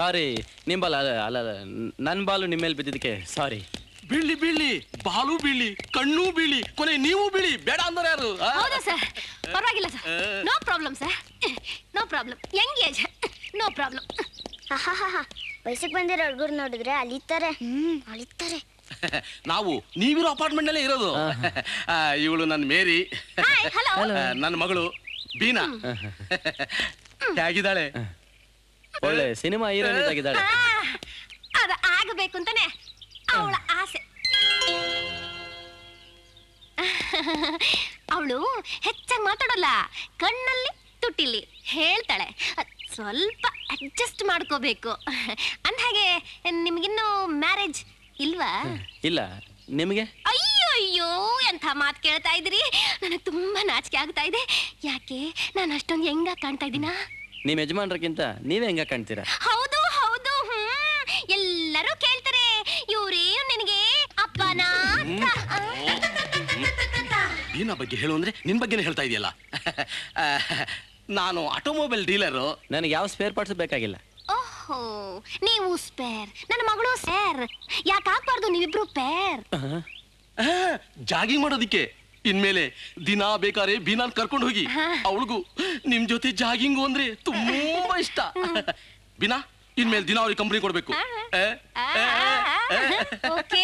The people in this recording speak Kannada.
ಸಾರಿ ನಿಮ್ ಬಾಲ್ ಅಲ್ಲ ನನ್ ಬಾಲು ನಿಮ್ಮ ಮೇಲೆ ಬಿದ್ದಿದ್ದಕ್ಕೆ ಸಾರಿ. ಬೀಳಿ ಬೀಳಿ ಬಾಲು ಬೀಳಿ ಕಣ್ಣು ಬೀಳಿ ಕೊನೆ ನೀವು ಬೀಳಿ ಬೇಡ ಅಂದ್ರೆ ಯಾರು? ಹೌದಾ ಸರ್? ಪರವಾಗಿಲ್ಲ sir, no problem sir, no problem. Young age, no problem. ವಯಸ್ಸಿಗೆ ಬಂದಿರೋ ಹುಡುಗರು ನೋಡಿದ್ರೆ ಅಲಿತಾರೆ. ಅಲಿತಾರೆ. ನಾವು ನೀವಿರೋ ಅಪಾರ್ಟ್ಮೆಂಟ್ ನಲ್ಲೇ ಇರೋದು. ಇವಳು ನನ್ನ ಮೇರಿ, ನನ್ನ ಮಗಳು ಬೀನಾ. ಹೇಗಿದ್ದಾಳೆ? ಒಳ್ಳೆ ಸಿನಿಮಾ ಹೀರೋಯಿನ್ ಆಗಿದ್ದಾಳೆ. ಅದ ಆಗಬೇಕು ಅಂತಾನೆ ಅವಳ ಆಸೆ. ಅವಳು ಹೆಚ್ಚಾಗಿ ಮಾತಾಡೋಲ್ಲ, ಕಣ್ಣಲ್ಲಿ ತುಟಿಲಿ ಹೇಳ್ತಾಳೆ. ಸ್ವಲ್ಪ ಅಡ್ಜಸ್ಟ್ ಮಾಡ್ಕೋಬೇಕು. ಅಂದ್ಹಾಗೆ ನಿಮ್ಗಿನ್ನೂ ಮ್ಯಾರೇಜ್ ಇಲ್ವಾ? ಇಲ್ಲ, ನಿಮಗೆ? ಅಯ್ಯೋ ಅಯ್ಯೋ, ಎಂಥ ಮಾತು ಕೇಳ್ತಾ ಇದ್ರಿ. ನನಗೆ ತುಂಬಾ ನಾಚಿಕೆ ಆಗ್ತಾ ಇದೆ. ಯಾಕೆ ನಾನು ಅಷ್ಟೊಂದು ಹೆಂಗ ಕಾಣ್ತಾ ಇದ್ದೀನಾ? ನಿಮ್ ಯಜಮಾನ್ರಕ್ಕಿಂತ ನೀವೇ ಹೆಂಗ ಕಾಣ್ತೀರಾ? ಹೌದು ಹೌದು, ಎಲ್ಲರೂ ಕೇಳ್ತಾರೆ ಇವ್ರೇ ನಿನಗೆ ಅಪ್ಪನಾ ಅಂತ. ಬೀನಾ ಬಗ್ಗೆ ಹೇಳು ಅಂದ್ರೆ ನಿನ್ ಬಗ್ಗೆನೇ ಹೇಳ್ತಾ ಇದೆಯಲ್ಲ. ನಾನು ಆಟೋಮೊಬೈಲ್ ಡೀಲರು. ನನಗೆ ಯಾವ ಸ್ಪೇರ್ ಪಾರ್ಟ್ಸ್ ಬೇಕಾಗಿಲ್ಲ. ಓಹೋ, ನೀವು ಸ್ಪೇರ್, ನನ್ನ ಮಗಳು ಸ್ಪೇರ್. ಯಾಕೆ ಆಗ್ಬಾರ್ದು ನೀವಿಬ್ರು ಪೇರ್? ಜಾಗಿಂಗ್ ಮಾಡೋದಿಕ್ಕೆ. ಇನ್ಮೇಲೆ ದಿನಾ ಬೇಕಾದ್ರೆ ಬೀನಾನ್ ಕರ್ಕೊಂಡು ಹೋಗಿ. ಅವಳಿಗೂ ನಿಮ್ ಜೊತೆ ಜಾಗಿಂಗು ಅಂದ್ರೆ ತುಂಬಾ ಇಷ್ಟ. ಬೀನಾ, ಇನ್ಮೇಲೆ ದಿನ ಅವ್ರಿಗೆ ಕಂಪನಿ ಕೊಡ್ಬೇಕು. ಓಕೆ